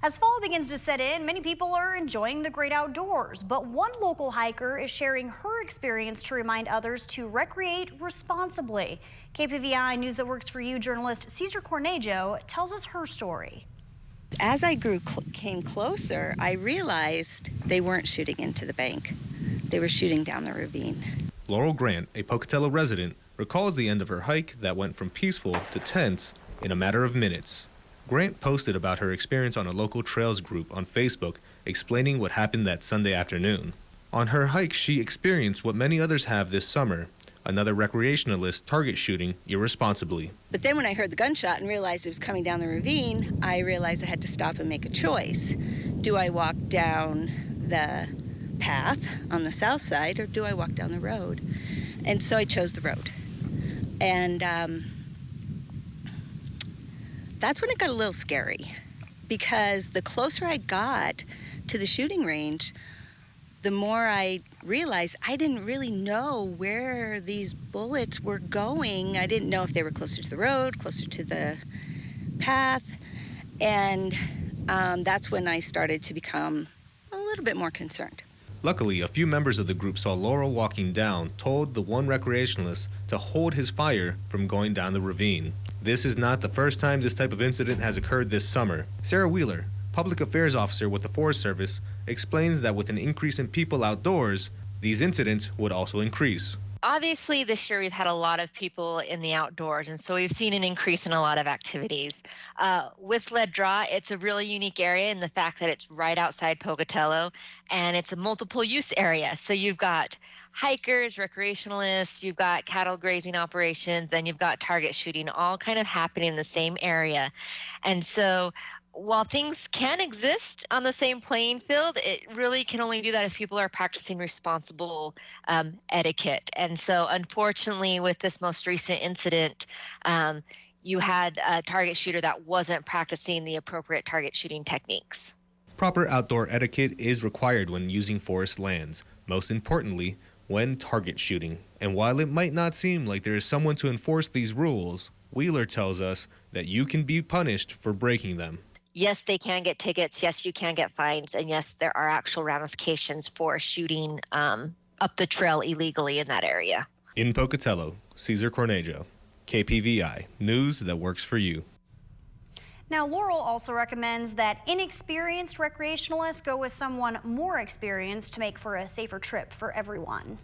As fall begins to set in, many people are enjoying the great outdoors, but one local hiker is sharing her experience to remind others to recreate responsibly. KPVI News That Works For You journalist Cesar Cornejo tells us her story. As I came closer, I realized they weren't shooting into the bank. They were shooting down the ravine. Laurel Grant, a Pocatello resident, recalls the end of her hike that went from peaceful to tense in a matter of minutes. Grant posted about her experience on a local trails group on Facebook, explaining what happened that Sunday afternoon. On her hike, she experienced what many others have this summer, another recreationalist target shooting irresponsibly. But then when I heard the gunshot and realized it was coming down the ravine, I realized I had to stop and make a choice. Do I walk down the path on the south side or do I walk down the road? And so I chose the road. And that's when it got a little scary, because the closer I got to the shooting range, the more I realized I didn't really know where these bullets were going. I didn't know if they were closer to the road, closer to the path, and that's when I started to become a little bit more concerned. Luckily, a few members of the group saw Laurel walking down, told the one recreationalist to hold his fire from going down the ravine. This is not the first time this type of incident has occurred this summer. Sarah Wheeler, Public Affairs Officer with the Forest Service, explains that with an increase in people outdoors, these incidents would also increase. Obviously, this year we've had a lot of people in the outdoors, and so we've seen an increase in a lot of activities. With Sled Draw, it's a really unique area in the fact that it's right outside Pocatello, and it's a multiple use area. So you've got hikers, recreationalists, you've got cattle grazing operations, and you've got target shooting all kind of happening in the same area. And so while things can exist on the same playing field, it really can only do that if people are practicing responsible etiquette. And so unfortunately, with this most recent incident, you had a target shooter that wasn't practicing the appropriate target shooting techniques. Proper outdoor etiquette is required when using forest lands, most importantly, when target shooting. And while it might not seem like there is someone to enforce these rules, Wheeler tells us that you can be punished for breaking them. Yes, they can get tickets. Yes, you can get fines. And yes, there are actual ramifications for shooting up the trail illegally in that area. In Pocatello, Cesar Cornejo, KPVI, News That Works For You. Now, Laurel also recommends that inexperienced recreationalists go with someone more experienced to make for a safer trip for everyone.